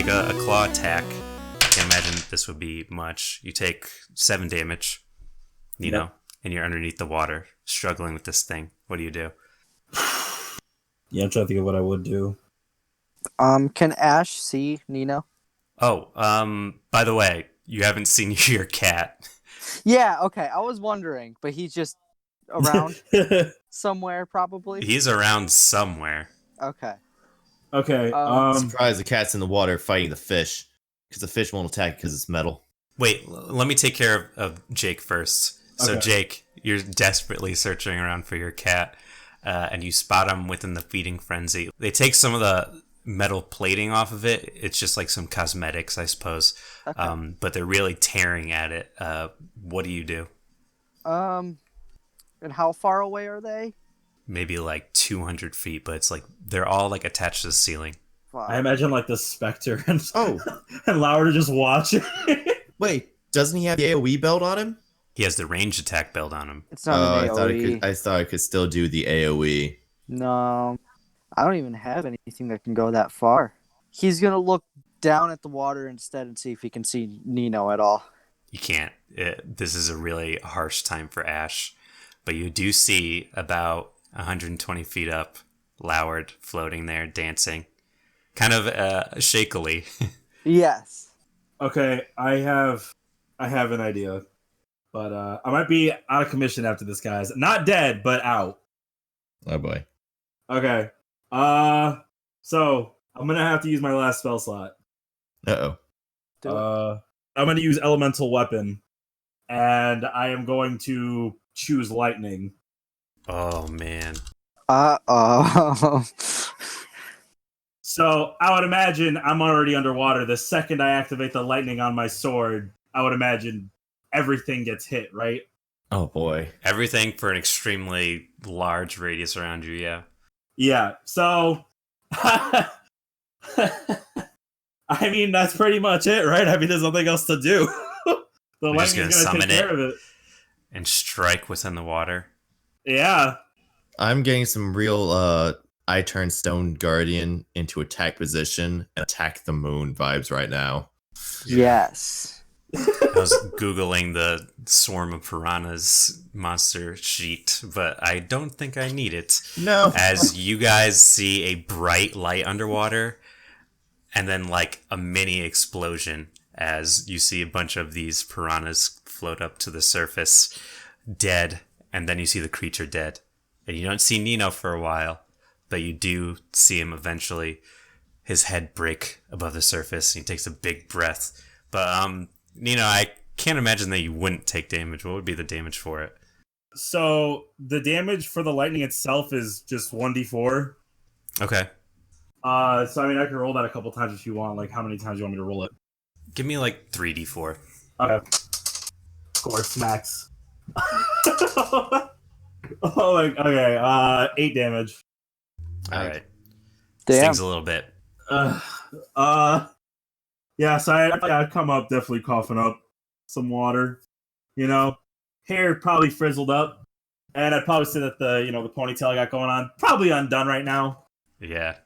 take a claw attack. Can't imagine this would be much. You take 7 damage, Neno, and you're underneath the water, struggling with this thing. What do you do? Yeah, I'm trying to think of what I would do. Can Ashe see Neno? Oh, by the way, you haven't seen your cat. Yeah, okay. I was wondering, but he's just around somewhere, probably. He's around somewhere. Okay. Okay. I'm surprised the cat's in the water fighting the fish, because the fish won't attack because it's metal. Wait, let me take care of Jake first. So, Okay. Jake, you're desperately searching around for your cat, and you spot him within the feeding frenzy. They take some of the metal plating off of it. It's just like some cosmetics, I suppose. Okay. But they're really tearing at it. What do you do? And how far away are they? Maybe like 200 feet, but it's like they're all like attached to the ceiling. Fuck. I imagine like the Spectre and Oh, and Lauer to just watch. wait, doesn't he have the AoE belt on him? He has the range attack belt on him. It's not an AoE. I thought I could still do the AoE. No, I don't even have anything that can go that far. He's gonna look down at the water instead and see if he can see Neno at all. You can't. This is a really harsh time for Ashe. But you do see about 120 feet up, Lowered floating there, dancing. Kind of shakily. Yes. Okay, I have an idea, but I might be out of commission after this, guys. Not dead, but out. Oh boy. Okay. So I'm gonna have to use my last spell slot. Uh-oh. Do it. I'm gonna use elemental weapon, and I am going to choose lightning. Oh, man. Uh-oh. So I would imagine I'm already underwater. The second I activate the lightning on my sword, I would imagine everything gets hit, right? Oh boy. Everything for an extremely large radius around you, yeah. Yeah. So I mean that's pretty much it, right? I mean there's nothing else to do. The We're just lightning's gonna gonna summon take care it. of it. And strike within the water. Yeah. I'm getting some real I turn Stone Guardian into attack position and attack the moon vibes right now. Yes. I was Googling the Swarm of Piranhas monster sheet, but I don't think I need it. No. As you guys see a bright light underwater, and then like a mini explosion as you see a bunch of these piranhas float up to the surface, dead, and then you see the creature dead. And you don't see Neno for a while, but you do see him eventually, his head break above the surface, and he takes a big breath. But, Neno, I can't imagine that you wouldn't take damage. What would be the damage for it? So the damage for the lightning itself is just 1d4. Okay. So I mean I can roll that a couple times if you want. Like how many times you want me to roll it? Give me like 3d4. Okay. Score smacks. Oh, like, okay. 8 damage. Alright. Damn. Stings a little bit. Yeah. So I come up definitely coughing up some water. You know, hair probably frizzled up, and I'd probably say that the ponytail I got going on probably undone right now. Yeah.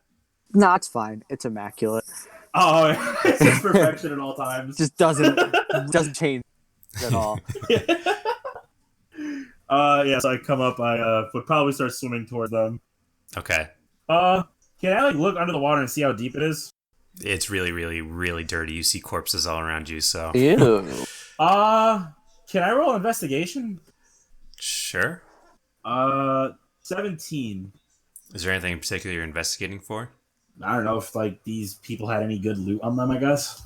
No, it's fine. It's immaculate. Oh, it's just perfection at all times. Just doesn't change at all. Yeah, so I come up, I would probably start swimming toward them. Okay. Can I like look under the water and see how deep it is? It's really, really, really dirty. You see corpses all around you, so... Ew. Can I roll investigation? Sure. 17. Is there anything in particular you're investigating for? I don't know if like these people had any good loot on them, I guess.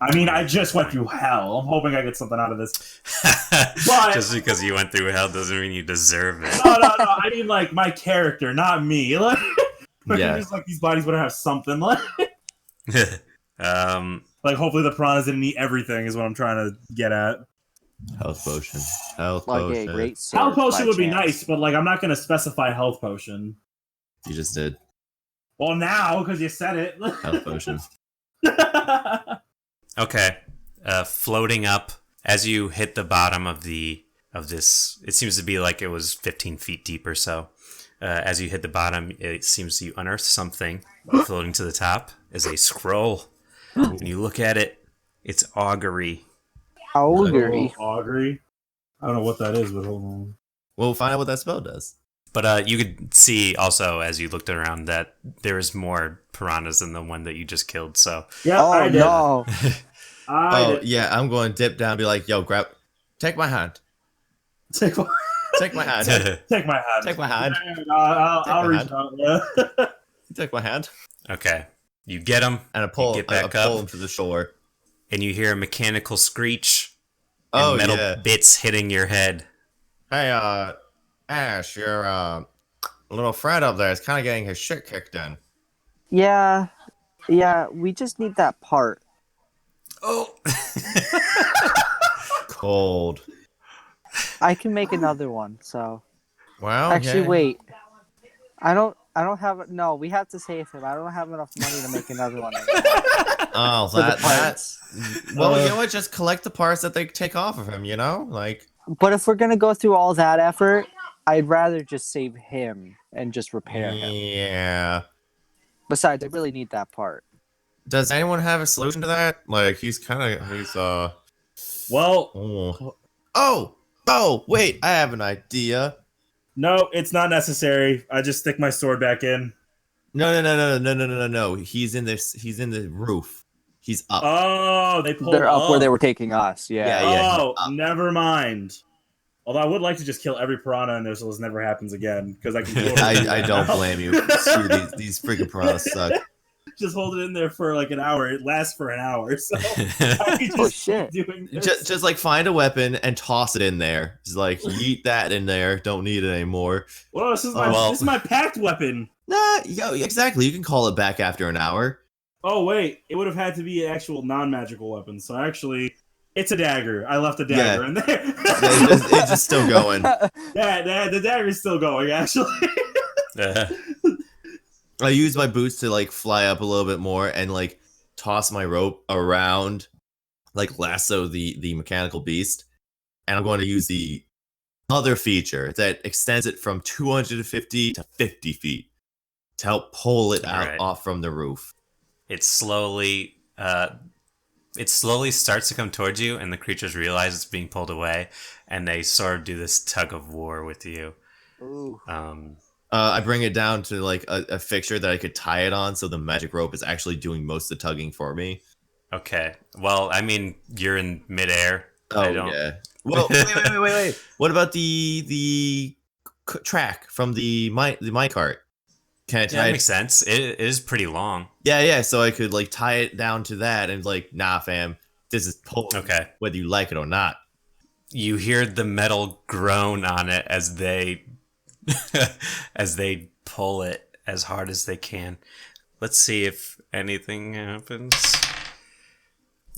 I mean, I just went through hell. I'm hoping I get something out of this. But Just because you went through hell doesn't mean you deserve it. no. I mean, like my character, not me. Like, Yeah. just like these bodies would have something. Like, um, like hopefully the piranhas didn't eat everything. Is what I'm trying to get at. Health potion. Health Like potion. a great sword. Health potion by would be chance. nice, but like I'm not going to specify health potion. You just did. Well, now because you said it. Health potion. okay. Floating up as you hit the bottom of this, it seems to be like it was 15 feet deep or so. As you hit the bottom, it seems you unearth something. Floating to the top is a scroll. and you look at it. It's augury. Augury. Oh, augury. I don't know what that is, but hold on. We'll find out what that spell does. But you could see also as you looked around that there is more piranhas than the one that you just killed. So Yeah, Oh I did. no! I Oh did. yeah, I'm going to dip down and be like, yo, take my hand. Take my, Take my hand. take my hand. Take my hand. Yeah, I'll Take my reach hand. out. Yeah. Take my hand. okay, you get him, And I pull, get back I pull up. him to the shore. and you hear a mechanical screech and Oh metal yeah. bits hitting your head. Hey, Ash, your little friend up there is kind of getting his shit kicked in. Yeah, we just need that part. Oh, Cold. I can make another one. So Well, actually, yeah. wait. I don't have. No, we have to save him. I don't have enough money to make another one. Right now Oh, for the that. parts. Well, you know what? Just collect the parts that they take off of him. You know, like. But if we're gonna go through all that effort, I'd rather just save him and just repair him. Yeah. Besides, I really need that part. Does anyone have a solution to that? Like, he's Well, oh, wait, I have an idea. no, it's not necessary. I just stick my sword back in. No. He's in the roof. He's up. Oh, they pulled They're up where they were taking us. Yeah. Yeah. Oh, up. never mind. Although I would like to just kill every piranha in there so this never happens again, because I can. I don't blame you. Screw these freaking piranhas suck. Just hold it in there for like an hour. It lasts for an hour, so I can just Oh, shit. keep doing this. Just like find a weapon and toss it in there. Just like yeet that in there. Don't need it anymore. Well, this is well. my packed weapon. Nah, exactly. You can call it back after an hour. Oh wait, it would have had to be an actual non-magical weapon. So actually, it's a dagger. I left a dagger in there. It's just still going. Yeah, the dagger's still going. Actually. I use my boots to like fly up a little bit more and like toss my rope around, like lasso the mechanical beast, and I'm going to use the other feature that extends it from 250 to 50 feet to help pull it out off from the roof. it slowly starts to come towards you, and the creatures realize it's being pulled away, and they sort of do this tug of war with you. Ooh. I bring it down to like a fixture that I could tie it on, so the magic rope is actually doing most of the tugging for me. Okay. Well, I mean, you're in midair. Oh I don't... yeah. Well, wait. What about the track from the minecart? Can I tie that it? makes sense. It is pretty long. Yeah. So I could like tie it down to that and like, nah, fam, this is pulling. Okay. Whether you like it or not. You hear the metal groan on it as they as they pull it as hard as they can. Let's see if anything happens.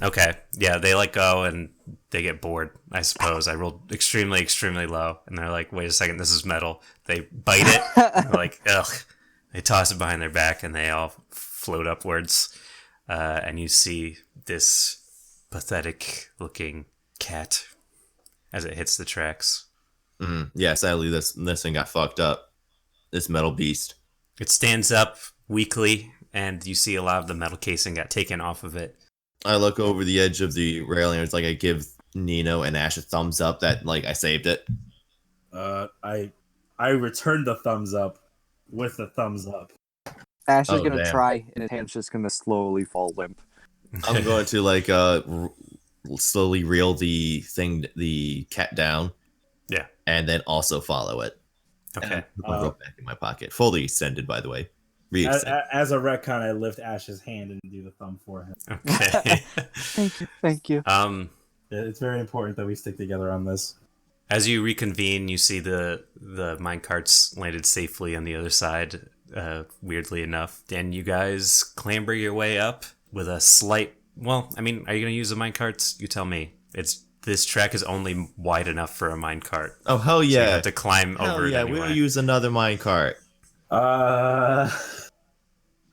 Okay. Yeah, they let go and they get bored, I suppose. I rolled extremely, extremely low, and they're like, wait a second, this is metal. They bite it. They're like, ugh. They toss it behind their back, and they all float upwards. And you see this pathetic-looking cat as it hits the tracks. Yeah, sadly, this thing got fucked up. This metal beast. It stands up weakly, and you see a lot of the metal casing got taken off of it. I look over the edge of the railing. It's like I give Neno and Ashe a thumbs up that like I saved it. I returned the thumbs up with the thumbs up. Ash is Oh, gonna damn. try, and his hand's just gonna slowly fall limp. I'm going to like slowly reel the cat down. Yeah. And then also follow it. Okay. And put my rope back in my pocket. Fully extended, by the way. Re-extended. As a retcon, I lift Ash's hand and do the thumb for him. Okay. Thank you. It's very important that we stick together on this. As you reconvene, you see the minecarts landed safely on the other side, weirdly enough. And you guys clamber your way up with a slight... Well, I mean, are you going to use the minecarts? You tell me. This track is only wide enough for a minecart. Oh, hell So you yeah. have to climb over it anyway. We'll use another minecart. I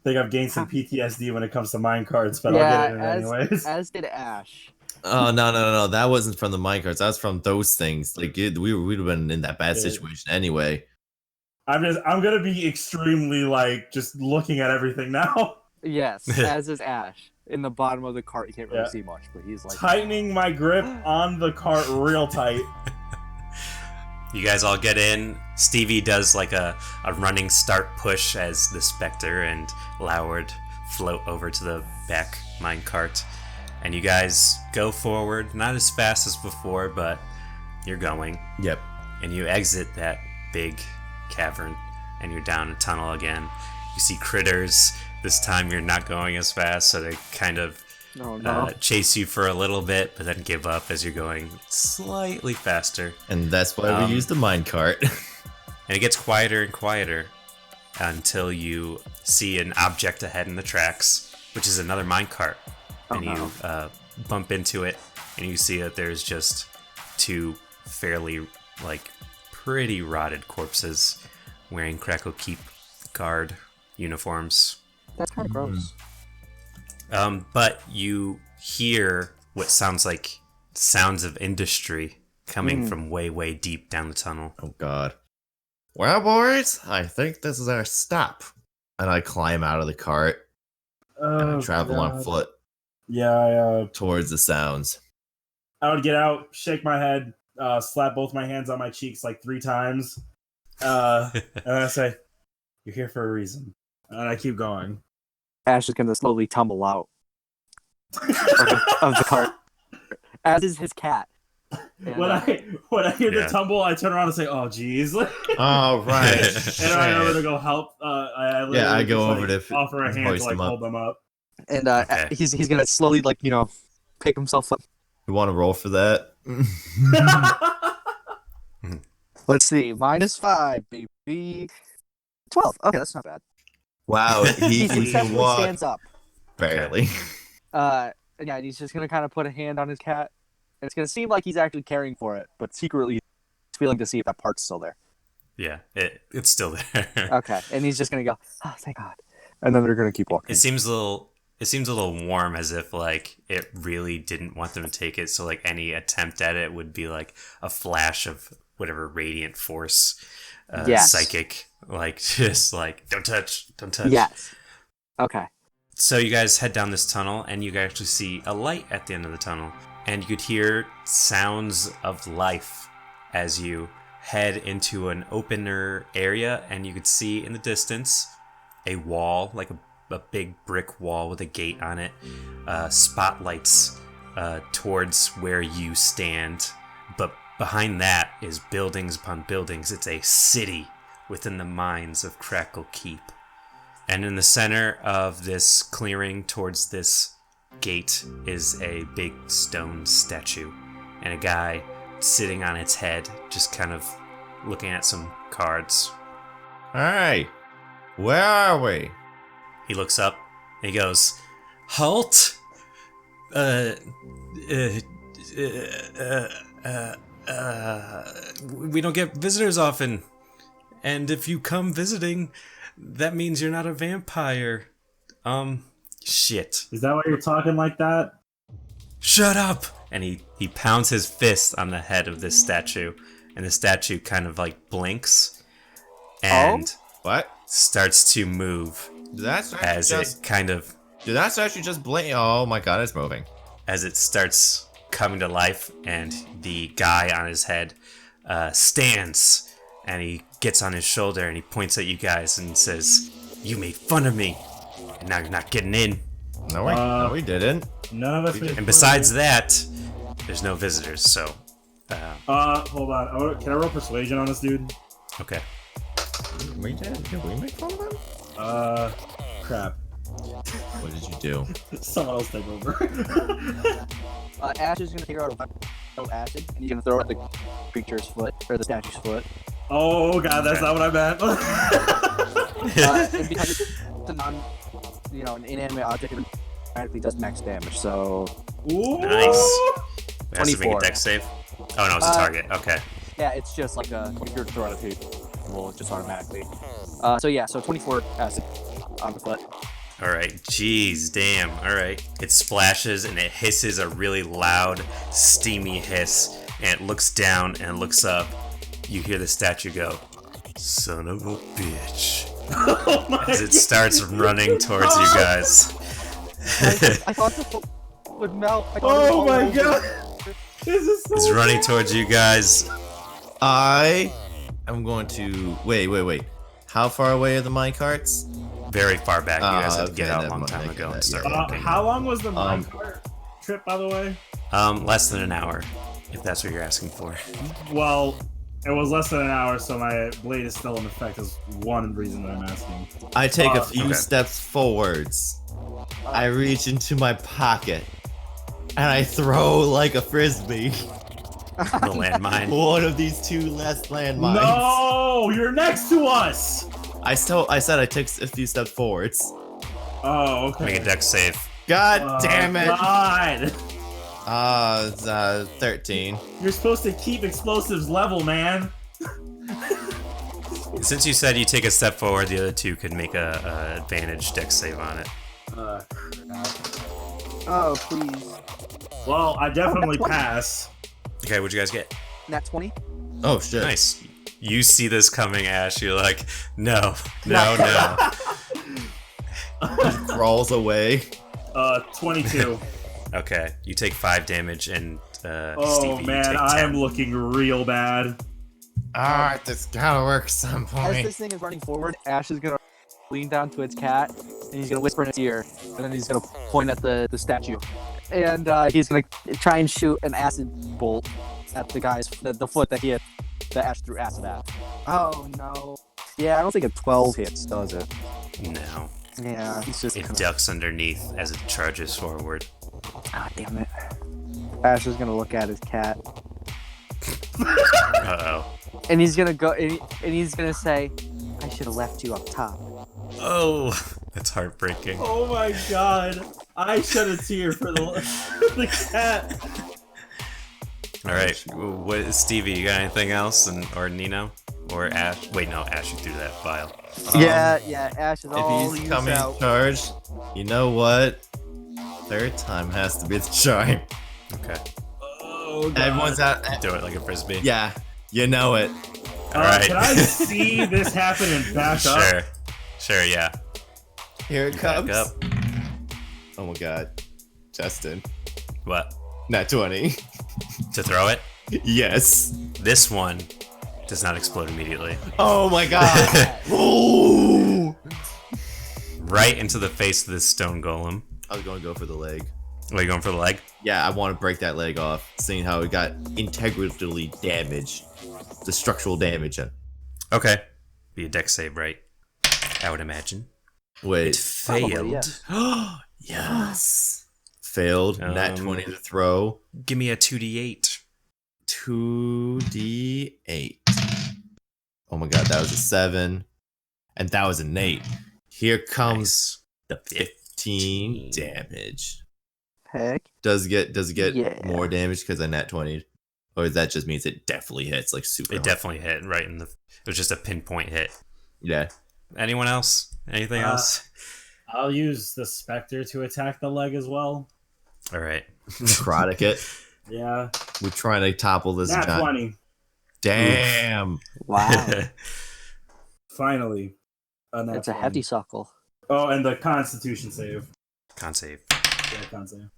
think I've gained some PTSD when it comes to minecarts, but I'll get it in anyways. As did Ash. Oh, no. That wasn't from the minecarts. That was from those things. Like, we'd have been in that bad situation anyway. I'm gonna be extremely like just looking at everything now. Yes, as is Ash. in the bottom of the cart. You can't really Yeah. see much, but he's like Tightening my grip on the cart real tight. You guys all get in. Stevie does like a running start push as the Spectre and Loward float over to the back minecart. And you guys go forward, not as fast as before, but you're going. Yep. And you exit that big cavern, and you're down a tunnel again. You see critters. This time you're not going as fast, so they kind of chase you for a little bit, but then give up as you're going slightly faster. And that's why we use the minecart. And it gets quieter and quieter until you see an object ahead in the tracks, which is another minecart. And you bump into it, and you see that there's just two fairly, pretty rotted corpses wearing Crackle Keep guard uniforms. that's kind of gross. But you hear what sounds like sounds of industry coming from way, way deep down the tunnel. Oh god. Well, boys, I think this is our stop. And I climb out of the cart and I travel on foot Yeah, towards the sounds. I would get out, shake my head, slap both my hands on my cheeks like 3 times, and I say, "You're here for a reason." And I keep going. Ashe is gonna slowly tumble out of the cart, as is his cat. And, When I hear the tumble, I turn around and say, "Oh, geez!" And Oh, right. I go over to go help. I go over to offer a hand to hoist them up. hold them up. and Okay. he's gonna slowly pick himself up. You want to roll for that? Let's see, -5, baby. 12. Okay, that's not bad. Wow, he can successfully walk stands up. barely. Yeah, and he's just gonna kind of put a hand on his cat. And it's gonna seem like he's actually caring for it, but secretly he's feeling to see if that part's still there. Yeah, it's still there. Okay, and he's just gonna go, "Oh, thank God," and then they're gonna keep walking. It seems a little warm, as if it really didn't want them to take it. So any attempt at it would be like a flash of whatever radiant force, Yes. psychic, just don't touch. Yes. Okay. So you guys head down this tunnel, and you can actually see a light at the end of the tunnel, and you could hear sounds of life as you head into an opener area, and you could see in the distance a wall, like a big brick wall with a gate on it, spotlights towards where you stand, but behind that is buildings upon buildings. It's a city within the mines of Crackle Keep. And in the center of this clearing towards this gate is a big stone statue, and a guy sitting on its head, just kind of looking at some cards. Hi, where are we? He looks up and he goes, "Halt! We don't get visitors often, and if you come visiting, that means you're not a vampire. Shit. Is that why you're talking like that? Shut up!" And he pounds his fist on the head of this statue, and the statue kind of blinks and What? starts to move Did that statue as just... it kind of Did that statue just blink? Oh my god, it's moving. as it starts coming to life, and the guy on his head stands, and he gets on his shoulder and he points at you guys and says, "You made fun of me, and now you're not getting in." No, we didn't. None of us. And besides that, there's no visitors, so hold on. Can I roll persuasion on this dude? okay. We did. Did we make fun of him? Crap. What did you do? Someone else take over. Ashe is gonna figure out a weapon of acid, and he's gonna throw it at the creature's foot or the statue's foot. Oh god, that's not what I meant. And because it's a an inanimate object, it automatically does max damage. So Ooh. Nice. It has to make a 24. dex save. Oh no, it's a target. Okay. yeah, it's just like if you're to throw it at people, will just automatically. So 24 acid on the foot. All right. Jeez, damn. All right. It splashes and it hisses a really loud, steamy hiss, and it looks down and it looks up. You hear the statue go, "Son of a bitch," Oh my as it starts running towards you guys. I thought the foot would melt. Oh my god! This is so It's running bad. towards you guys. I am going to wait. How far away are the minecarts? Very far back. You guys had to get okay, out a never long mind, time I get ago and that, start yeah. walking. How long was the minecart trip, by the way? Less than an hour, if that's what you're asking for. Well, it was less than an hour, so my blade is still in effect. Is one reason that I'm asking. I take a few okay. steps forwards. I reach into my pocket and I throw like a frisbee The landmine. one of these two last landmines. No, you're next to us. I said I took a few steps forwards. Oh, okay. Make a dex save. God damn it! God. It's 13. You're supposed to keep explosives level, man. Since you said you take a step forward, the other two could make a advantage dex save on it. Crap. Oh, please. Well, I definitely pass. Okay, what'd you guys get? Nat 20? Oh shit! Nice. You see this coming, Ash. You're like, no. Crawls away. 22. Okay, you take 5 damage, and Oh Stevie, you man, take 10. I am looking real bad. Alright, this gotta work some As point. this thing is running forward, Ash is gonna lean down to its cat, and he's gonna whisper in its ear, and then he's gonna point at the statue. And he's gonna try and shoot an acid bolt at the guy's the foot that Ash threw acid at. Oh no. Yeah, I don't think a 12 hits, does it? No. Yeah, it's just It kinda... ducks underneath as it charges forward. Ah, damn it. Ash is gonna look at his cat, Uh-oh. and he's gonna go, and he's gonna say, "I should have left you up top." Oh, that's heartbreaking. Oh my god. I shed a tear for the cat. All right, what Stevie? You got anything else, or Neno, or Ash? Wait, no, Ash, you threw that vial. Yeah, Ash is all If he's used coming out. charged, you know what? Third time has to be the charm. Okay, Oh god. Everyone's out. do it like a frisbee. Yeah, you know it. All right. Can I see this happen and back up? Sure, yeah. Here it Back comes. up. Oh my god, Justin. What? Nat 20. To throw it? Yes. This one does not explode immediately. Oh my god. Ooh. Right into the face of this stone golem. I was gonna go for the leg. Are you going for the leg? Yeah, I want to break that leg off, seeing how it got integrally damaged. The structural damage. Okay. Be a dex save, right? I would imagine. It Wait. failed. yeah. Yes. Failed. Nat 20 to throw. Give me a 2d8. 2d8. Oh my god, that was a 7. And that was an 8. Here comes the 15 damage. Heck. Does it get Yeah. more damage because I nat 20? Or that just means it definitely hits like super It hard? definitely hit right in the... It was just a pinpoint hit. Yeah. Anyone else? Anything else? I'll use the Spectre to attack the leg as well. All right. Necrotic it. Yeah. We're trying to topple this Nat giant. 20. Damn. Wow. Finally. Nat That's a 20. hefty suckle. Oh, and the Constitution save. Con save. Yeah, con save.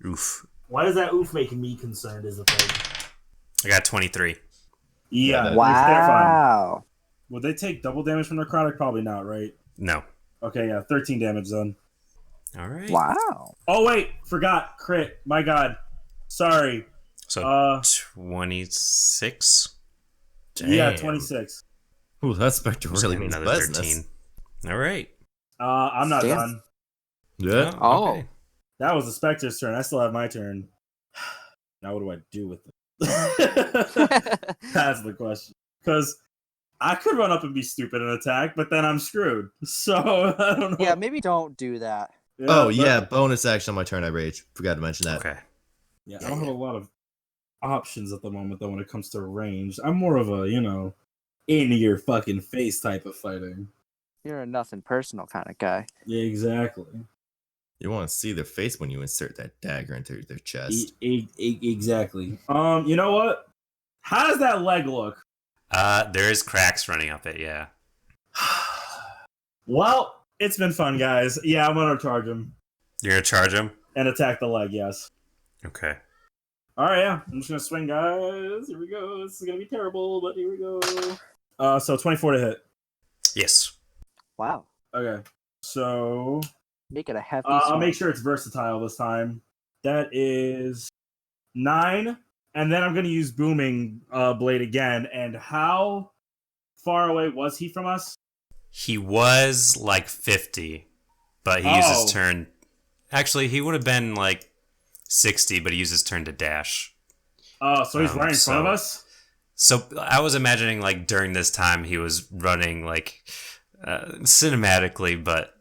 Oof. Why does that oof make me concerned is the thing? I got 23. Yeah. They're fine. Wow. Would they take double damage from necrotic? Probably not, right? No. Okay, yeah, 13 damage then. All right. Wow. Oh wait, forgot crit. My god, sorry. So 26. Yeah, Damn. 26. Ooh, that Spectre Just really hit means another business. 13. All right. I'm not Damn. done. Yeah. Oh. okay. That was the Spectre's turn. I still have my turn. Now what do I do with it? That's the question. Because I could run up and be stupid and attack, but then I'm screwed. So I don't know. Yeah, maybe don't do that. Yeah, Oh but- yeah, bonus action on my turn. I rage. Forgot to mention that. Okay. Yeah, I don't have a lot of options at the moment though when it comes to range. I'm more of a, in your fucking face type of fighting. You're a nothing personal kind of guy. Yeah, exactly. You want to see their face when you insert that dagger into their chest. Exactly. You know what? How does that leg look? There is cracks running up it, yeah. Well, it's been fun, guys. Yeah, I'm gonna charge him. You're gonna charge him? and attack the leg. Yes. Okay. All right, yeah. I'm just gonna swing, guys. Here we go. This is gonna be terrible, but here we go. So 24 to hit. Yes. Wow. Okay. So Make it a hefty I'll swing. make sure it's versatile this time. That is 9, and then I'm gonna use booming blade again. And how far away was he from us? He was like 50, but he used his turn. Actually, he would have been like 60, but he used his turn to dash. Oh, so he's right in front of us? So I was imagining like during this time he was running like cinematically, but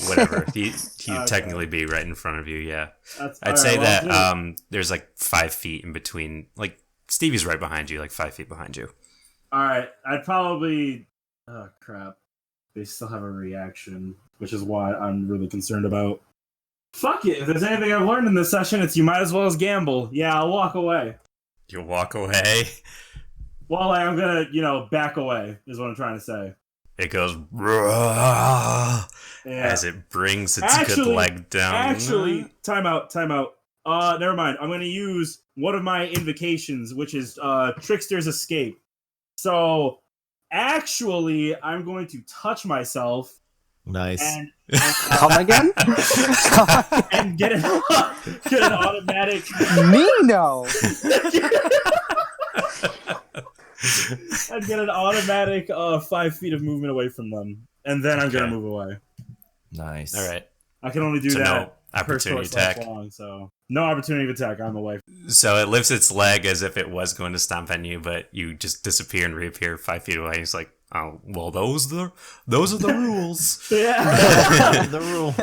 whatever. He'd Okay. technically be right in front of you, yeah. That's, I'd say that there's like 5 feet in between. Like Stevie's right behind you, like 5 feet behind you. Alright, I'd probably... Oh, crap. They still have a reaction, which is why I'm really concerned about. Fuck it. If there's anything I've learned in this session, it's you might as well as gamble. Yeah, I'll walk away. You'll walk away. Well, I'm gonna, back away, is what I'm trying to say. It goes "Rah," Yeah. as it brings its good leg down. Actually, time out. Never mind. I'm gonna use one of my invocations, which is Trickster's Escape. So, actually, I'm going to touch myself Nice. and Come again? and get an automatic Neno. I'd get an automatic 5 feet of movement away from them, and then I'm gonna Okay. move away. Nice. All right. I can only do So that. no opportunity per slash attack. long, so no opportunity of attack. I'm away. So it lifts its leg as if it was going to stomp on you, but you just disappear and reappear 5 feet away. It's like, oh, well, those are the rules. Yeah. The rule.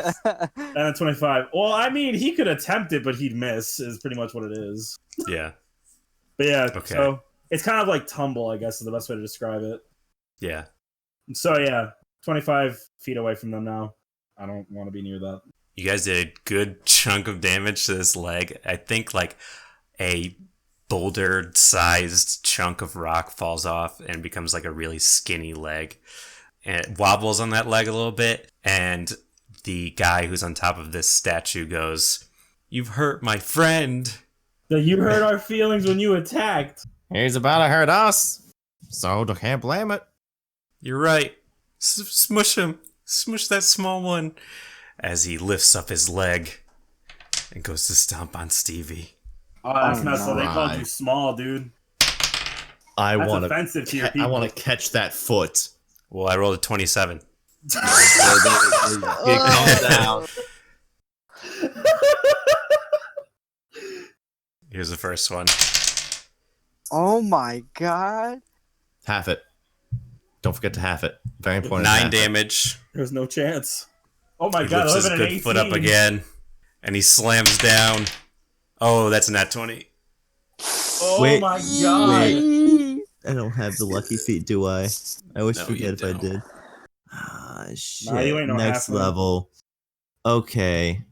And a 25. Well, I mean, he could attempt it, but he'd miss. Is pretty much what it is. Yeah. But yeah, Okay. so it's kind of like tumble, I guess, is the best way to describe it. Yeah. So yeah, 25 feet away from them now. I don't want to be near that. You guys did a good chunk of damage to this leg. I think like a boulder-sized chunk of rock falls off and becomes like a really skinny leg. And it wobbles on that leg a little bit, and the guy who's on top of this statue goes, "You've hurt my friend." So you hurt our feelings when you attacked. He's about to hurt us, so I can't blame it. You're right. Smush him. Smush that small one. As he lifts up his leg and goes to stomp on Stevie. Oh, that's not so. They Alright. called you small, dude. I That's want offensive to your I people. want to catch that foot. Well, I rolled a 27. Calm down. Here's the first one. Oh my god. Half it. Don't forget to half it. Very important. 9 half it. damage. There's no chance. Oh my He god, lifts his I live in an good 18. foot up again, and he slams down. Oh, that's a nat 20. Oh Wait, my god. I don't have the lucky feat, do I? I always No, forget you if I don't. did. Ah, shit. Nah, you ain't no Next halfling. level. Okay.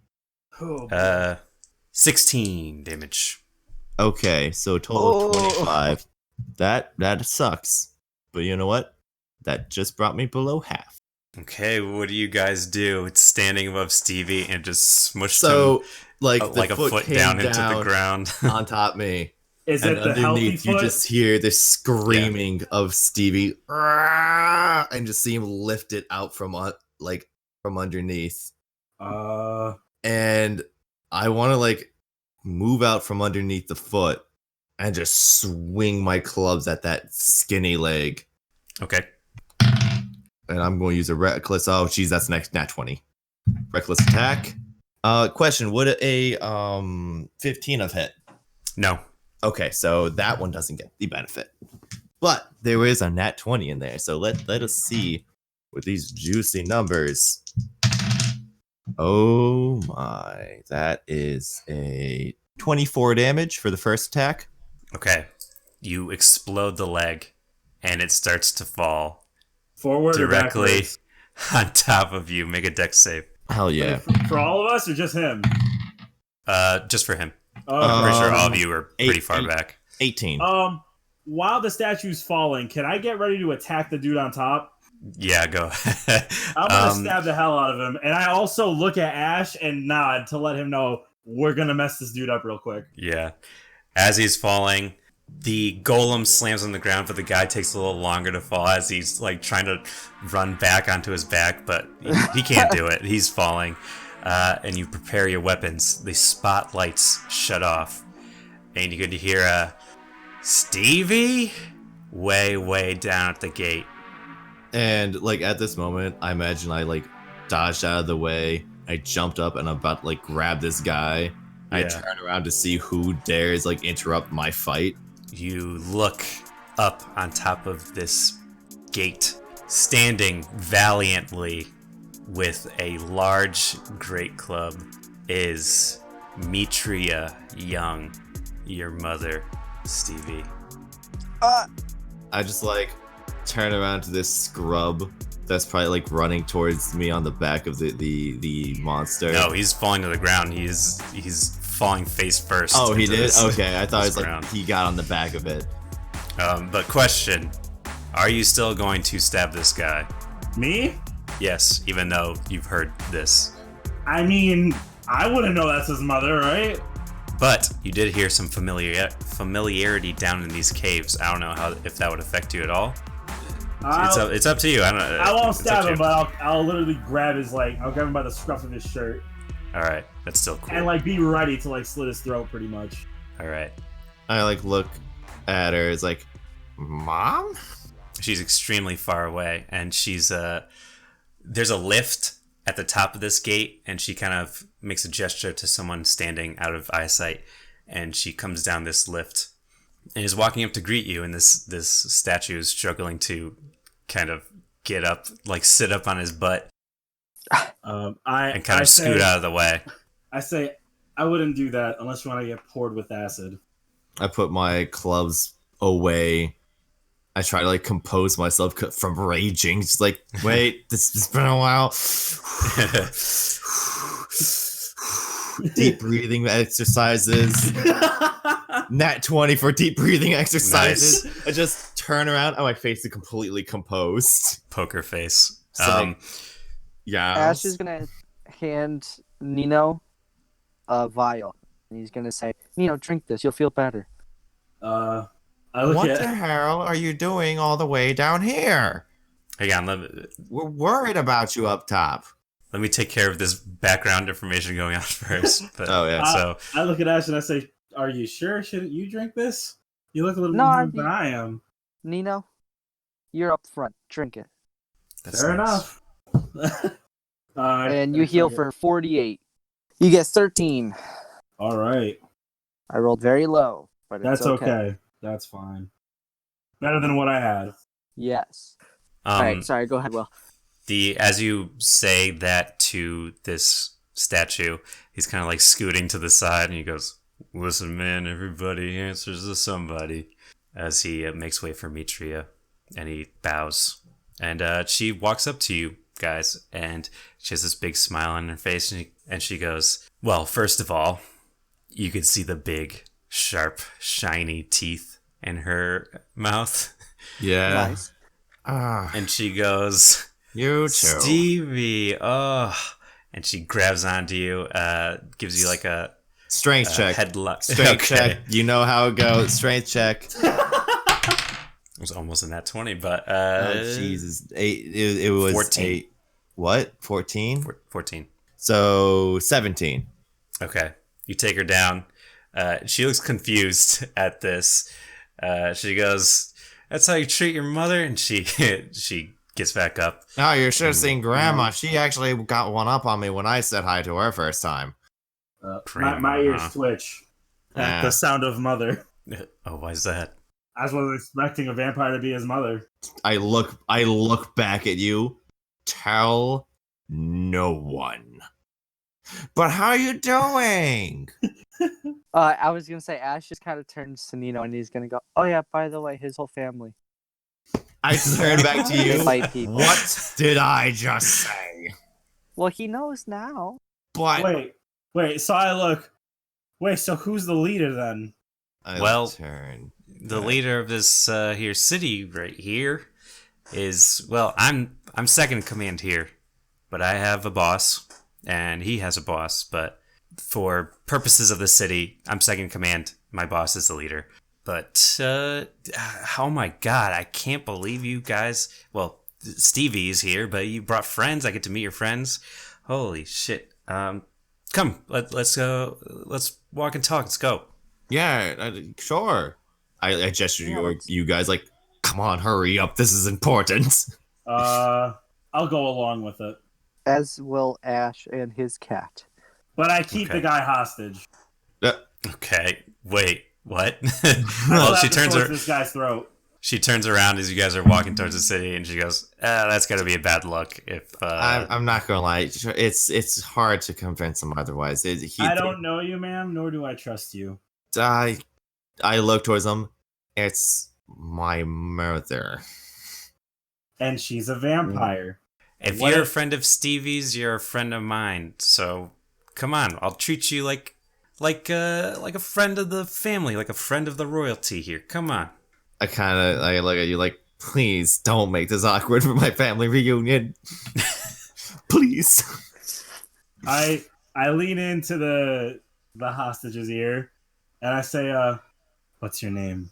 Oh, boy. 16 damage. Okay, so a total of Oh. 25. That sucks. But you know what? That just brought me below half. Okay, what do you guys do? It's standing above Stevie and just smushed So, him like, the like a foot foot came down into the ground. on top me. Is And it the healthy underneath, you foot? just hear this screaming of Stevie, "Rah!" and just see him lift it out from from underneath. And I want to move out from underneath the foot and just swing my clubs at that skinny leg. Okay. And I'm going to use a reckless. Oh, geez, that's next nat 20. Reckless attack. Question: would a 15 have hit? No. Okay, so that one doesn't get the benefit. But there is a nat 20 in there, so let us see with these juicy numbers. Oh my, that is a 24 damage for the first attack. Okay. You explode the leg, and it starts to fall Forward or directly backwards? on top of you. Make a dex save. Hell yeah. For all of us or just him? Just for him. Oh, I'm pretty sure Um, all of you are pretty eight- far eight- back. 18. while the statue's falling, can I get ready to attack the dude on top? Yeah, go. I'm gonna stab the hell out of him, and I also look at Ashe and nod to let him know we're gonna mess this dude up real quick. Yeah. As he's falling, the golem slams on the ground, but the guy takes a little longer to fall as he's like trying to run back onto his back, but he can't do it. He's falling. And you prepare your weapons. The spotlights shut off. And you get to hear Stevie way down at the gate. And like at this moment, I imagine I like dodged out of the way. I jumped up and I'm about to like grab this guy. I Yeah. turn around to see who dares like interrupt my fight. You look up on top of this gate, standing valiantly with a large great club is Mitria Young, your mother, Stevie. I just like turn around to this scrub that's probably like running towards me on the back of the monster. No, he's falling to the ground. He's falling face first. Oh, he into did? this- Okay, I thought it this was ground. like he got on the back of it. But question: are you still going to stab this guy? Me? Yes, even though you've heard this. I mean, I wouldn't know that's his mother, right? But you did hear some familiarity down in these caves. I don't know if that would affect you at all. It's up to you. I don't know. I won't It's up stab to him, you. but I'll literally grab his I'll grab him by the scruff of his shirt All right, that's still cool. and like be ready to like slit his throat, pretty much. All right. I like look at her. It's like, Mom? She's extremely far away, and she's there's a lift at the top of this gate, and she kind of makes a gesture to someone standing out of eyesight, and she comes down this lift and is walking up to greet you, and this statue is struggling to kind of get up, like sit up on his butt I and kind I of say, scoot out of the way. I say I wouldn't do that unless you want to get poured with acid. I put my clubs away. I try to like compose myself from raging. Just like, wait, this has been a while. Deep breathing exercises. Nat 20 for deep breathing exercises. I just turn around and my face is completely composed. Poker face. So, yeah. Ash is gonna hand Neno a vial, and he's gonna say, "Neno, drink this. You'll feel better." I look What at the hell are you doing all the way down here? Hang on, We're worried about you up top. let me take care of this background information going on first. But, Oh, yeah. So I look at Ash and I say, "Are you sure? Shouldn't you drink this? You look a little No, more I'm- than I am." Neno, you're up front. Drink it, that's Fair nice. enough. and you heal for 48. You get 13. All right. I rolled very low, but it's That's okay. That's fine. Better than what I had. Yes. All Um, right. Sorry. Go ahead, Will. as you say that to this statue, he's kind of like scooting to the side, and he goes, "Listen, man, everybody answers to somebody." As he makes way for Mitria, and he bows, and she walks up to you guys, and she has this big smile on her face, and she goes, "Well, first of all, you could see the big, sharp, shiny teeth in her mouth," Yeah. Nice. and she goes, You too. "Stevie, oh," and she grabs onto you, gives you like a Strength check. headlock. Strength Okay. check. You know how it goes. Strength check. It was almost in that 20, but Oh, Jesus. 8. It was 14. 8. What? 14? 14. So 17. Okay. You take her down. She looks confused at this. She goes, "That's how you treat your mother?" And she she gets back up. Oh, you should have seen Grandma. She actually got one up on me when I said hi to her first time. My ears twitch at Yeah. the sound of mother. Oh, why is that? I was expecting a vampire to be his mother. I look back at you. Tell no one. But how you doing? I was gonna say Ash just kind of turns to Neno, and he's gonna go, "Oh yeah, by the way, his whole family I turn back to they you. fight people." What did I just say? Well, he knows now. But Wait. So I look. Wait. So who's the leader then? I Well, turn. The leader of this here city right here is, well, I'm second in command here, but I have a boss, and he has a boss. But for purposes of the city, I'm second in command. My boss is the leader. But oh my god, I can't believe you guys. Well, Stevie is here, but you brought friends. I get to meet your friends. Holy shit! Come, let's go. Let's walk and talk. Let's go. Yeah, sure. I gesture to you guys like, come on, hurry up. This is important. I'll go along with it. As will Ashe and his cat. But I keep Okay. the guy hostage. Okay, wait, what? I Well, slap it towards this guy's throat. she turns around as you guys are walking towards the city, and she goes, "That's gotta be a bad luck." If I'm not gonna lie. It's hard to convince him otherwise. I don't know you, ma'am, nor do I trust you. I look towards him. It's my mother. And she's a vampire. if What you're a if- friend of Stevie's, you're a friend of mine. So come on, I'll treat you like a friend of the family, like a friend of the royalty here. Come on. I look at you like, please don't make this awkward for my family reunion. Please. I lean into the hostage's ear and I say, what's your name?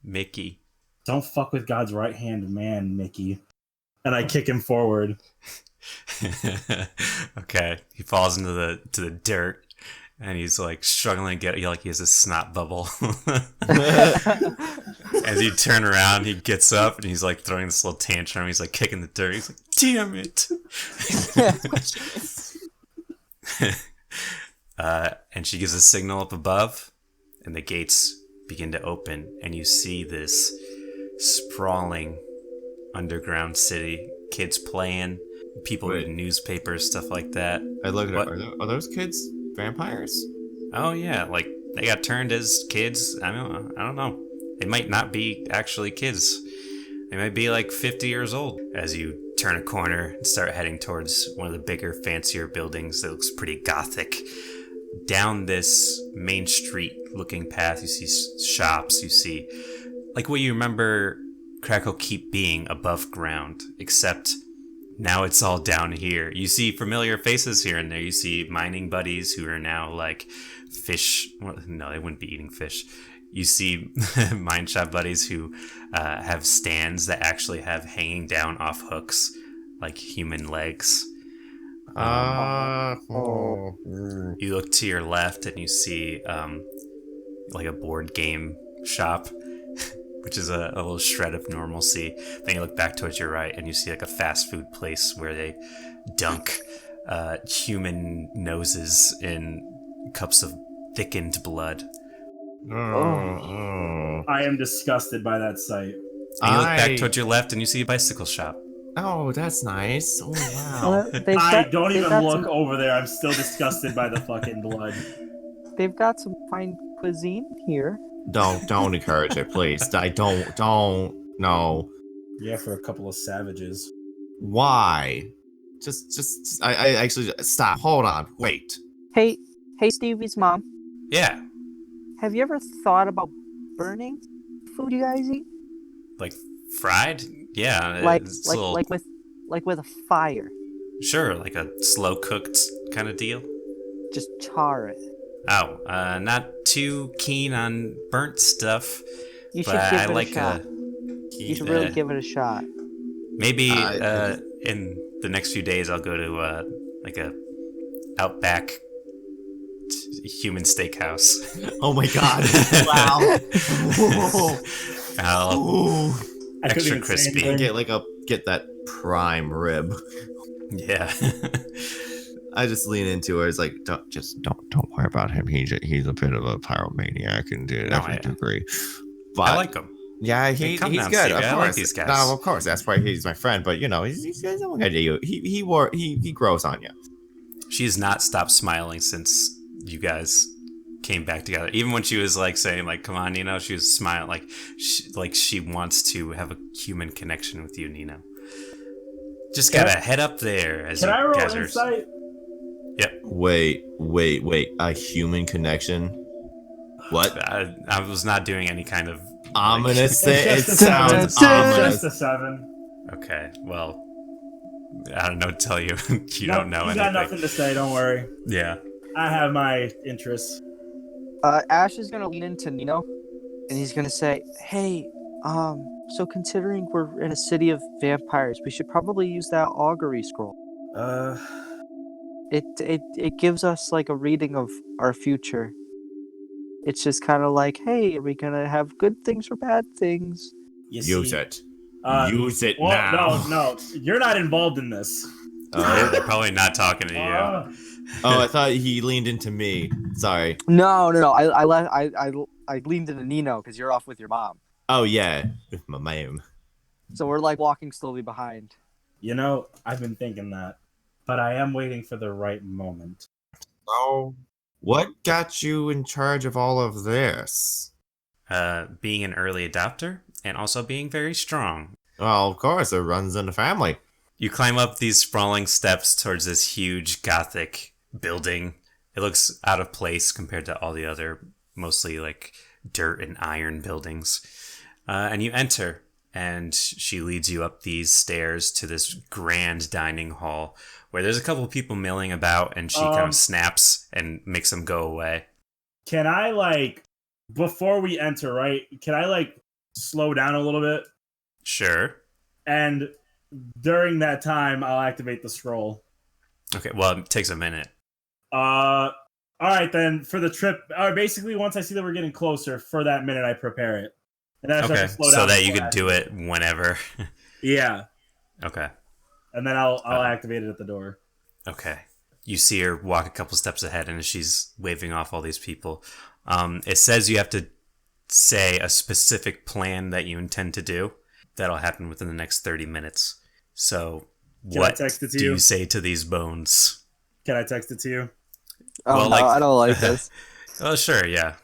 Mickey. Don't fuck with God's right hand man, Mickey. And I kick him forward. Okay, he falls into the dirt, and he's like struggling to get. Like he has a snot bubble. As you turn around, he gets up and he's like throwing this little tantrum. He's like kicking the dirt. He's like, "Damn it!" And she gives a signal up above, and the gates begin to open, and you see this sprawling underground city. Kids playing, people Wait. reading newspapers, stuff like that. I look at What? are those kids vampires? Oh yeah, like they got turned as kids. I don't know. They might not be actually kids. They might be like 50 years old. As you turn a corner and start heading towards one of the bigger, fancier buildings that looks pretty gothic. Down this main street looking path, you see shops, you see like what you remember Crackle Keep being above ground, except now it's all down here. You see familiar faces here and there. You see mining buddies who are now like fish. Well, no, they wouldn't be eating fish. You see mine shop buddies who have stands that actually have hanging down off hooks, like human legs. You look to your left and you see like a board game shop, which is a little shred of normalcy. Then you look back towards your right and you see like a fast food place where they dunk human noses in cups of thickened blood. I am disgusted by that sight. And you look back towards your left and you see a bicycle shop. Oh, that's nice. Oh wow. I don't even look over there. I'm still disgusted by the fucking blood. They've got some fine cuisine here. Don't encourage it, please. I don't no. Yeah, for a couple of savages. Why? Just I actually stop. Hold on. Wait. Hey, Stevie's mom. Yeah, Have you ever thought about burning food you guys eat? like fried. Yeah, Like it's a little, with a fire. sure, like a slow cooked kind of deal. Just char it. Oh, not too keen on burnt stuff. You should But give I it like a shot. You should really give it a shot. maybe in the next few days I'll go to like a Outback human steakhouse. Oh my god. Wow. I'll Ooh. I couldn't extra even say crispy. anything. Get that prime rib. Yeah. I just lean into her. It's like, don't worry about him. He's a bit of a pyromaniac and to No, every degree. But I like him. yeah, Hey, he's come good. down, Of Stevie. I like course, these guys. No, of course. That's why he's my friend. But you know, he's only gonna do you. He grows on you. She has not stopped smiling since you guys came back together. Even when she was like saying like, "Come on, Neno," she was smiling like she wants to have a human connection with you, Neno. Just gotta head up there as Can you I roll guys are. insight? Yep. Wait. A human connection? What? I was not doing any kind of. I'm like- gonna say it It's just a seven. sounds It's ominous. Just a 7. Okay, well, I don't know what to tell you. You No, don't know you anything. got nothing to say. Don't worry. Yeah. I have my interests. Ash is gonna lean into Neno, and he's gonna say, "Hey, so considering we're in a city of vampires, we should probably use that augury scroll. Uh, It gives us like a reading of our future. It's just kind of like, hey, are we gonna have good things or bad things? you Use see, it. uh, Use it well, now. no, you're not involved in this. Yeah, they're probably not talking to you. Oh, I thought he leaned into me. Sorry. No. I leaned into Neno because you're off with your mom. Oh yeah, with my mom. So we're like walking slowly behind. You know, I've been thinking that, but I am waiting for the right moment. Oh, what got you in charge of all of this? Being an early adopter and also being very strong. Well, of course, it runs in the family. You climb up these sprawling steps towards this huge gothic building. It looks out of place compared to all the other mostly like dirt and iron buildings. And you enter, and she leads you up these stairs to this grand dining hall where there's a couple of people milling about, and she kind of snaps and makes them go away. Can I, like, before we enter, right? Can I, like, slow down a little bit? Sure. And during that time, I'll activate the scroll. Okay, well, it takes a minute. All right, then, for the trip, basically, once I see that we're getting closer, for that minute, I prepare it. And then I start Okay, to slow so down that you before I could do activate it whenever. Yeah, Okay. and then I'll activate it at the door. Okay. You see her walk a couple steps ahead, and as she's waving off all these people, it says you have to say a specific plan that you intend to do. That'll happen within the next 30 minutes. So, Can I what text it to do you? you say to these bones? Can I text it to you? Oh Well, no, like- I don't like this. Oh, sure, yeah.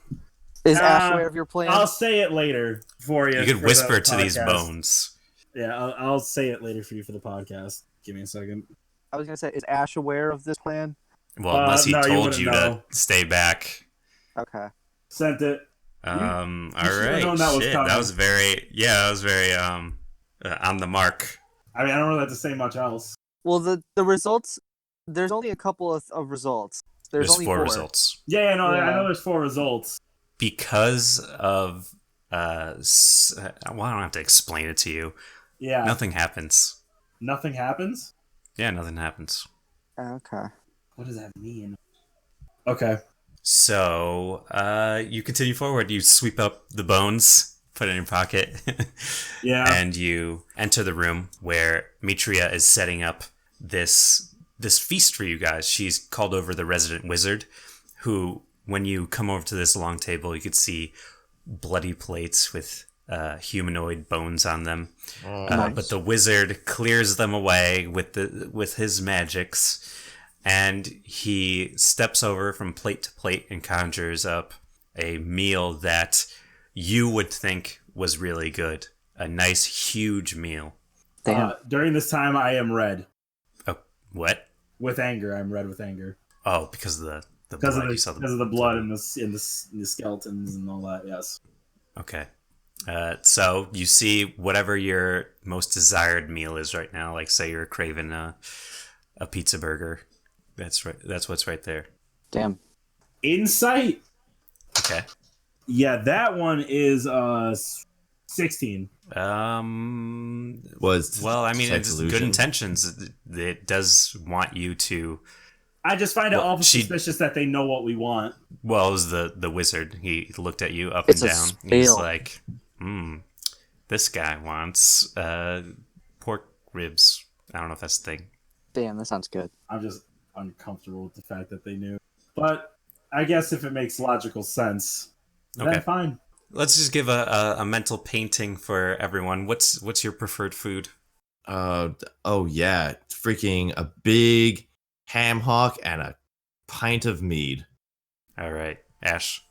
Is Ash aware of your plan? I'll say it later for you. You could for whisper the to these podcast. bones. Yeah, I'll say it later for you for the podcast. Give me a second. I was gonna say, is Ash aware of this plan? Well, unless he no, you told wouldn't you know. to stay back. Okay. Sent it. All should've right. known that was Shit, coming. that was very on the mark. I mean, I don't really have to say much else. Well, the results. There's only a couple of results. There's only four results. Yeah, no, I Yeah. know there's 4 results. Because of well, I don't have to explain it to you. Yeah. Nothing happens. Nothing happens? Yeah, nothing happens. Okay. What does that mean? Okay. So you continue forward. You sweep up the bones, put it in your pocket, Yeah. and you enter the room where Mitria is setting up this feast for you guys. She's called over the resident wizard, who, when you come over to this long table, you could see bloody plates with humanoid bones on them. Nice. But the wizard clears them away with his magics, and he steps over from plate to plate and conjures up a meal that you would think was really good. A nice, huge meal. Damn. During this time, I am red. Oh, what? With anger. I'm red with anger. Oh, because of the Because blood. of You saw the blood in the skeletons and all that, yes. Okay. So you see whatever your most desired meal is right now. Like, say you're craving a pizza burger. That's right. That's what's right there. Damn. Insight? Okay. Yeah, that one is 16. Was Well, I mean, detect it's illusion. good intentions. It does want you to. I just find it Well, awful she- suspicious that they know what we want. Well, it was the wizard. He looked at you up It's and a down. He's spell. like, this guy wants pork ribs. I don't know if that's the thing. Damn, that sounds good. I'm just uncomfortable with the fact that they knew. But I guess if it makes logical sense, then Okay. fine. Let's just give a mental painting for everyone. What's your preferred food? Oh yeah, freaking a big ham hock and a pint of mead. All right, Ash.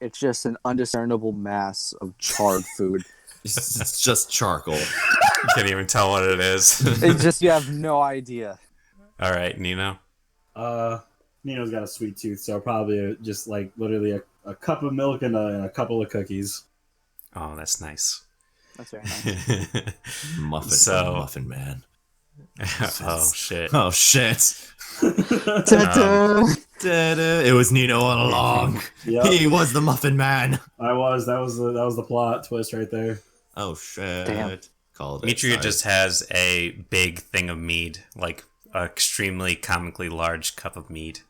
It's just an undiscernible mass of charred food. It's just charcoal. You can't even tell what it is. It's just you have no idea. All right, Neno. Nino's got a sweet tooth, so probably just like literally a a cup of milk and a couple of cookies. Oh, that's nice. That's very nice. Muffin So- from the Muffin Man. Oh shit. Oh shit. Ta-da! Da-da. It was Neno all along. Yep, He was the Muffin Man. I was. That was the plot twist right there. Oh shit. Damn. Called it. Mitria Sorry. just has a big thing of mead, like an extremely comically large cup of mead,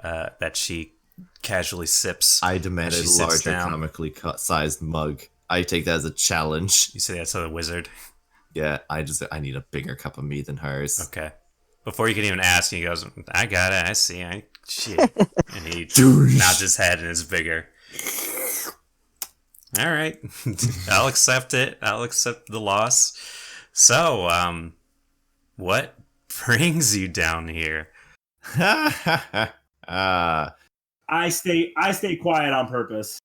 that she casually sips. I demanded She a sits larger, down. comically sized mug. I take that as a challenge. You say that to the wizard. Yeah, I need a bigger cup of mead than hers. Okay. Before you can even ask, he goes, "I got it. I see. Shit." And he Douche. nods his head and is bigger. All right. I'll accept it. I'll accept the loss. So, what brings you down here? Ah, I stay quiet on purpose.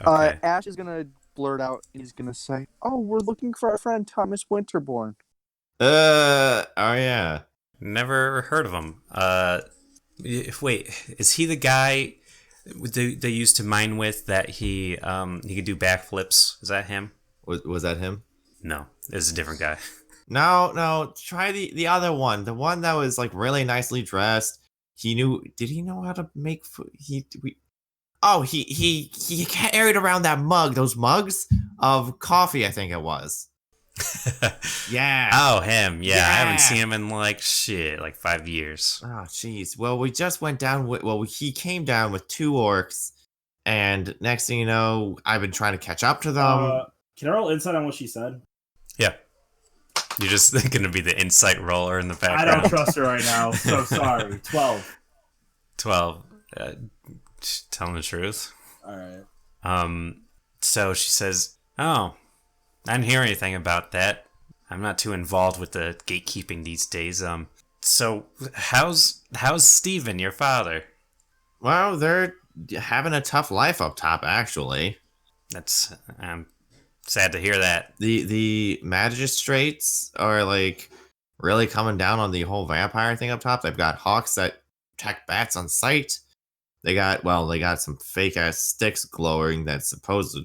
Okay. Ash is gonna blurt out. He's gonna say, "Oh, we're looking for our friend Thomas Winterbourne." oh yeah. Never heard of him. Wait, is he the guy they used to mine with that he could do backflips? Is that him? Was that him? No, it's a different guy. No. Try the other one. The one that was like really nicely dressed. Did he know how to make food? He carried around that mug, those mugs of coffee, I think it was. Yeah. Oh, him. Yeah, I haven't Yeah. seen him in like 5 years. Oh, jeez. Well, we just went down with. Well, he came down with 2 orcs, and next thing you know, I've been trying to catch up to them. Can I roll insight on what she said? Yeah. You're just going to be the insight roller in the I background. don't trust her right now. So sorry. 12. 12. Telling the truth. All right. So she says, "Oh, I didn't hear anything about that. I'm not too involved with the gatekeeping these days. So how's Steven, your father?" Well, they're having a tough life up top, actually. That's I'm sad to hear that. The magistrates are like really coming down on the whole vampire thing up top. They've got hawks that attack bats on sight. They got some fake ass sticks glowing that's supposed to.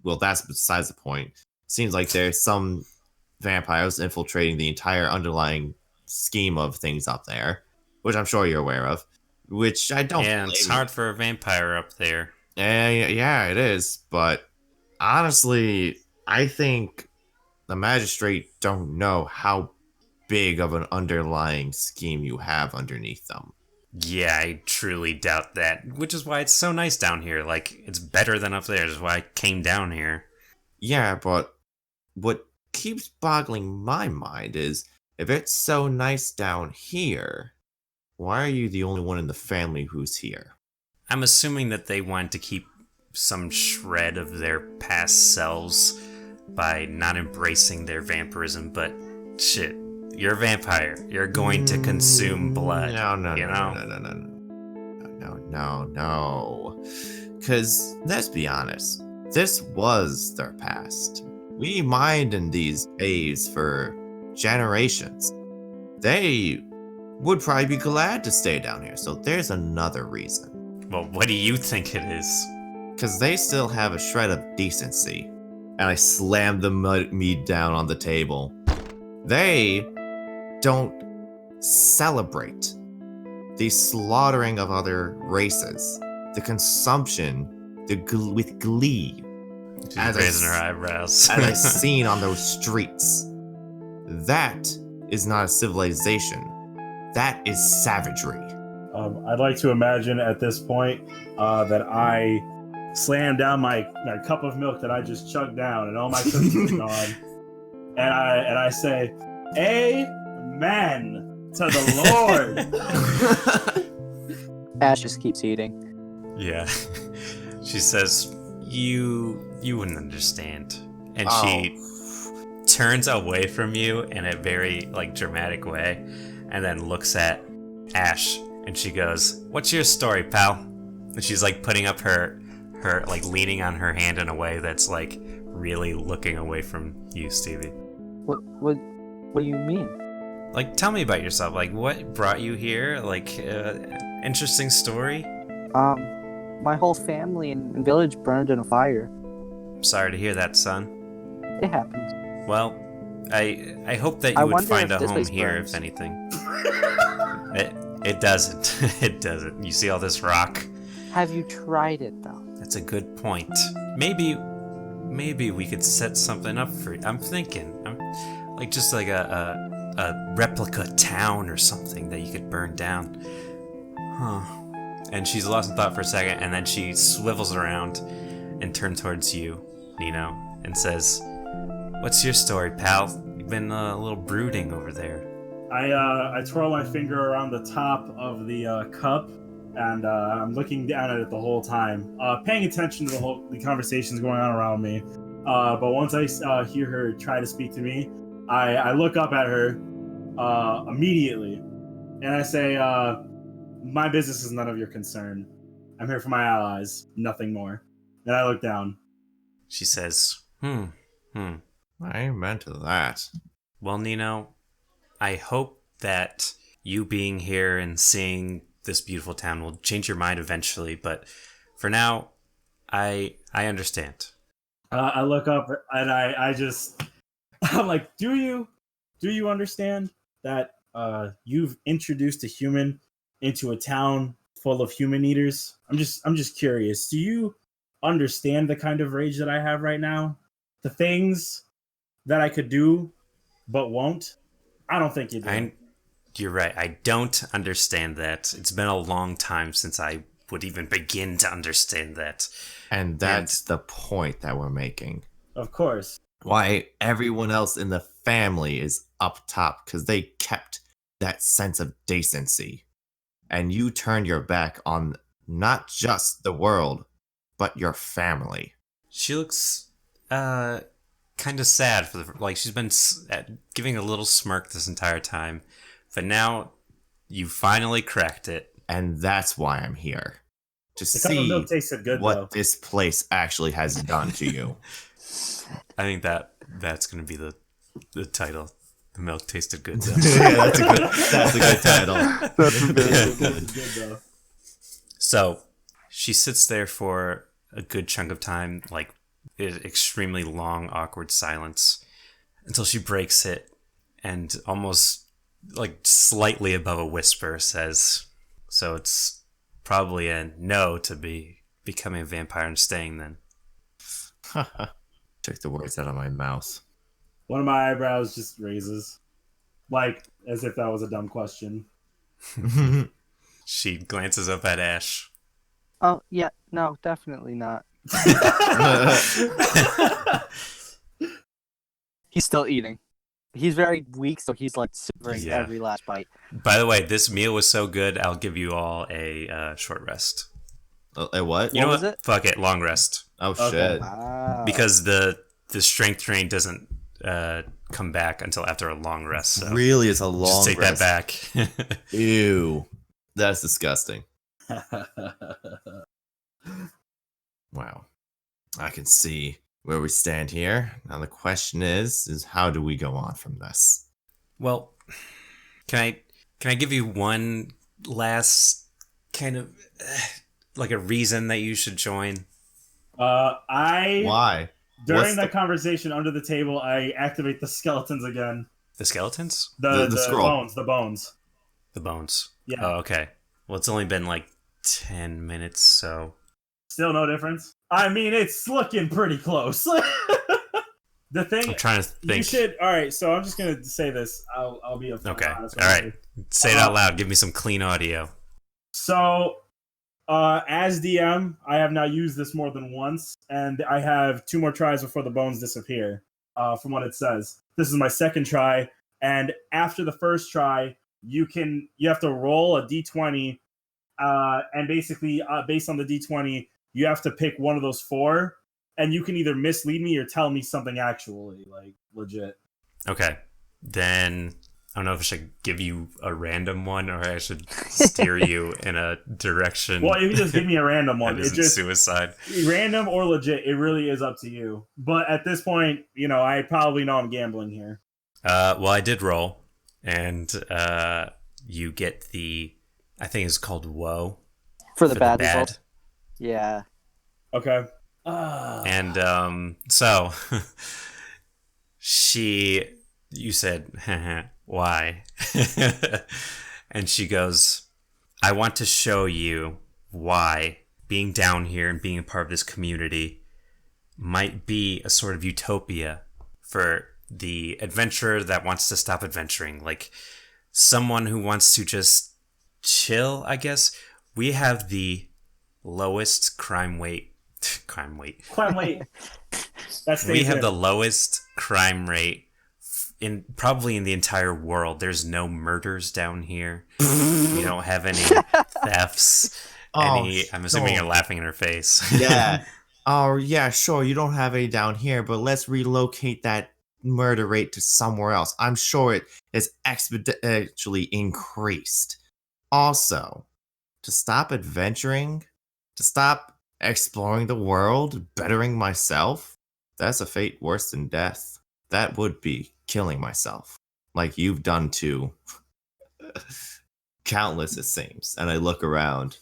Well, that's besides the point. Seems like there's some vampires infiltrating the entire underlying scheme of things up there, which I'm sure you're aware of. Which I don't. Yeah, it's blame hard for a vampire up there. you. Yeah, it is. But honestly, I think the magistrate don't know how big of an underlying scheme you have underneath them. Yeah, I truly doubt that. Which is why it's so nice down here. Like, it's better than up there. That's why I came down here. Yeah, but what keeps boggling my mind is if it's so nice down here, why are you the only one in the family who's here? I'm assuming that they wanted to keep some shred of their past selves by not embracing their vampirism, but shit, you're a vampire. You're going to consume blood. No. you know? No. Because let's be honest, this was their past. We mined in these caves for generations. They would probably be glad to stay down here, so there's another reason. Well, what do you think it is? Because they still have a shred of decency. And I slammed the mead down on the table. They don't celebrate the slaughtering of other races, the consumption, with glee, She's As I raising her s- eyebrows. as I've seen on those streets. That is not a civilization. That is savagery. I'd like to imagine at this point that I slam down my cup of milk that I just chugged down, and all my cookies are gone. And I say, "Amen to the Lord." Ash just keeps eating. Yeah. She says, you wouldn't understand. And she turns away from you in a very dramatic way and then looks at Ash and she goes, "What's your story, pal?" And she's putting up her leaning on her hand in a way that's really looking away from you, Stevie. What do you mean? Tell me about yourself. What brought you here? Interesting story? my whole family and village burned in a fire. Sorry to hear that, son. It happens. Well, I hope that I you would wonder find if a this home place here, burns. if anything. It doesn't. It doesn't. You see all this rock? Have you tried it though? That's a good point. Maybe we could set something up for you. I'm thinking, just like a replica town or something that you could burn down. Huh. And she's lost in thought for a second, and then she swivels around and turns towards you, Neno, and says, "What's your story, pal? You've been a little brooding over there." I twirl my finger around the top of the cup, and I'm looking down at it the whole time, paying attention to the conversations going on around me. But once I hear her try to speak to me, I look up at her immediately, and I say, "My business is none of your concern. I'm here for my allies, nothing more." And I look down. She says, Amen to that. Well, Neno, I hope that you being here and seeing this beautiful town will change your mind eventually, but for now, I understand. I look up and I'm like, do you understand that you've introduced a human into a town full of human eaters? I'm just curious. Do you understand the kind of rage that I have right now? The things that I could do but won't? I don't think you do. You're right. I don't understand that. It's been a long time since I would even begin to understand that. And that's the point that we're making. Of course. Why everyone else in the family is up top, because they kept that sense of decency. And you turned your back on not just the world, but your family. She looks kind of sad she's been giving a little smirk this entire time, but now you finally cracked it. And that's why I'm here. To The cup of see milk tasted good, what though. this place actually has done to you. I think that's going to be the title. The milk tasted good, though. Yeah, that's a good title. Good, though. So she sits there for a good chunk of time, like extremely long, awkward silence, until she breaks it and almost like slightly above a whisper says, "So it's probably a no to be becoming a vampire and staying then." Took the words out of my mouth. One of my eyebrows just raises, like as if that was a dumb question. She glances up at Ashe. Oh yeah, no, definitely not. He's still eating. He's very weak, so he's like savoring every last bite. By the way, this meal was so good, I'll give you all a short rest. A what? You know was what? it? Fuck it, long rest. Oh, Okay. shit. Wow. Because the strength drain doesn't come back until after a long rest. So Really, it's a long just take rest. that back. Ew. That's disgusting. Wow. I can see where we stand here. Now the question is how do we go on from this? Well, can I give you one last kind of like a reason that you should join? Why? During What's that conversation under the table, I activate the skeletons again. The skeletons? The scroll. The bones. The bones. Yeah. Oh, okay. Well, it's only been like 10 minutes, so Still no difference. I mean, it's looking pretty close. The thing I'm trying to think. you should. All right, so I'm just gonna say this. I'll be upfront Okay. honest All with right. you. Say it out loud. Give me some clean audio. So, as DM, I have now used this more than once, and I have 2 more tries before the bones disappear. From what it says, this is my second try, and after the first try, you have to roll a d20, and basically, based on the d20, you have to pick one of those 4, and you can either mislead me or tell me something actually like legit. Okay. Then I don't know if I should give you a random one or I should steer you in a direction. Well, if you just give me a random one, that it isn't just suicide. random or legit, it really is up to you. But at this point, I probably know I'm gambling here. Well, I did roll, and you get I think it's called woe. for the bad result. Yeah. Okay. And so you said, why? And she goes, I want to show you why being down here and being a part of this community might be a sort of utopia for the adventurer that wants to stop adventuring. Like someone who wants to just chill, I guess. We have the lowest crime rate. Crime rate. That's We have the lowest crime rate in probably in the entire world. There's no murders down here. We don't have any thefts. I'm assuming you're laughing in her face. Yeah. Oh, yeah, sure. You don't have any down here, but let's relocate that murder rate to somewhere else. I'm sure it is exponentially increased. Also, to stop adventuring, to stop exploring the world, bettering myself, that's a fate worse than death. That would be killing myself, like you've done to countless, it seems. And I look around.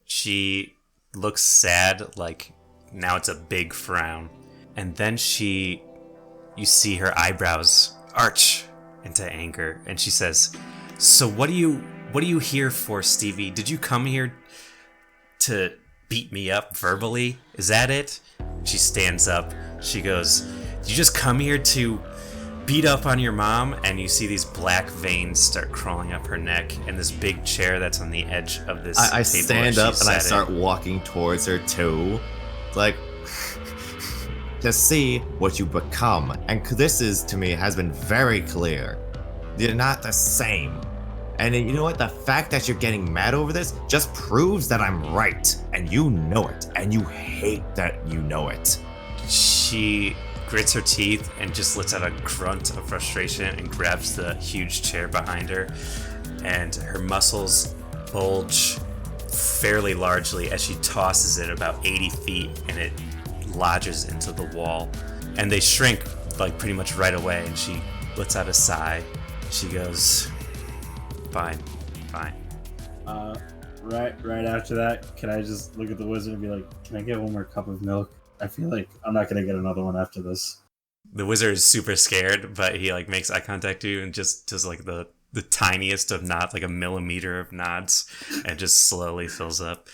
She looks sad, like now it's a big frown. And then you see her eyebrows arch into anger, and she says, so what are you here for, Stevie? Did you come here to beat me up verbally? Is that it? She stands up. She goes, did you just come here to beat up on your mom? And you see these black veins start crawling up her neck, and this big chair that's on the edge of this I table stand that up she and I sat start in. walking towards her too. Like, to see what you become. And this is, to me, has been very clear. You're not the same. And you know what? The fact that you're getting mad over this just proves that I'm right. And you know it. And you hate that you know it. She grits her teeth and just lets out a grunt of frustration and grabs the huge chair behind her. And her muscles bulge fairly largely as she tosses it about 80 feet, and it lodges into the wall. And they shrink like pretty much right away, and she lets out a sigh. She goes, fine. Right after that, can I just look at the wizard and be like, can I get one more cup of milk? I feel like I'm not gonna get another one after this. The wizard is super scared, but he like makes eye contact with you and just does like the tiniest of nods, like a millimeter of nods, and just slowly fills up.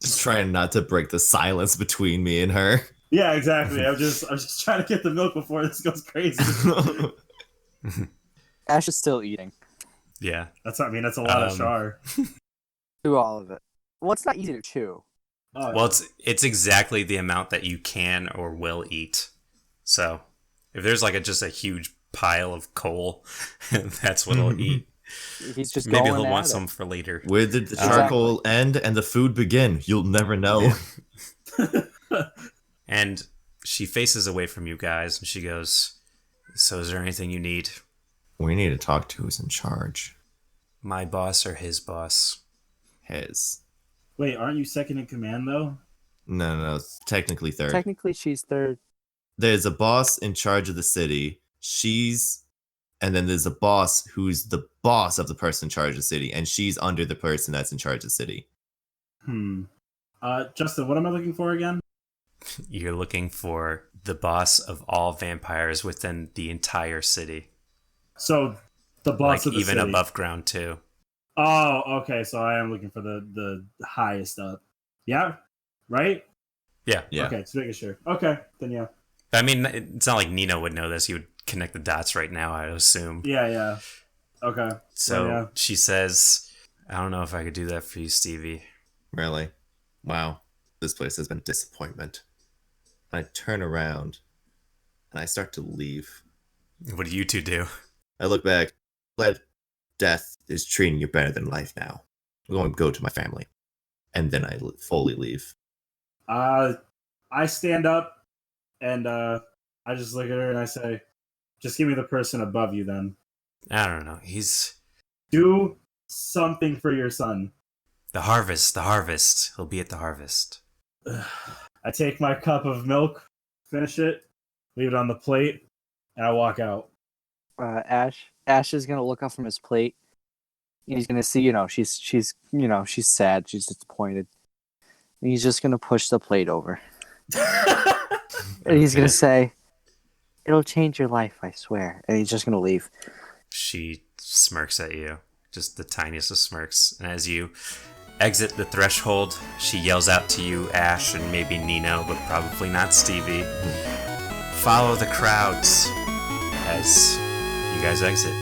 Just trying not to break the silence between me and her. Yeah, exactly. I'm just trying to get the milk before this goes crazy. Ashe is still eating. Yeah. That's a lot of char. Chew all of it. Well, it's not easy to chew. Oh, Well, it's exactly the amount that you can or will eat. So if there's like just a huge pile of coal, that's what he'll eat. He's just Maybe going he'll at want it. some for later. Where did the charcoal end and the food begin? You'll never know. And she faces away from you guys and she goes, so is there anything you need? We need to talk to who's in charge. My boss or his boss? His. Wait, aren't you second in command though? No, it's technically third. Technically, she's third. There's a boss in charge of the city. And then there's a boss who's the boss of the person in charge of the city, and she's under the person that's in charge of the city. Justin, what am I looking for again? You're looking for the boss of all vampires within the entire city. So the boss like of the even city. above ground too. Oh, okay. So I am looking for the highest up. Yeah, right. Yeah. Okay, just making sure. Okay, then yeah. I mean, it's not like Neno would know this. He would connect the dots right now, I assume. Yeah. Okay. So yeah. she says, I don't know if I could do that for you, Stevie. Really? Wow. This place has been a disappointment. I turn around and I start to leave. What do you two do? I look back. Glad death is treating you better than life now. I'm going to go to my family. And then I fully leave. I stand up and I just look at her and I say, just give me the person above you then. I don't know. Do something for your son. The harvest. He'll be at the harvest. I take my cup of milk, finish it, leave it on the plate, and I walk out. Ashe is gonna look up from his plate He's gonna see, she's sad, she's disappointed. And he's just gonna push the plate over. And he's gonna Okay. say, "It'll change your life, I swear." And he's just gonna leave. She smirks at you, just the tiniest of smirks. And as you exit the threshold, she yells out to you, Ashe, and maybe Neno, but probably not Stevie. Follow the crowds as you guys exit.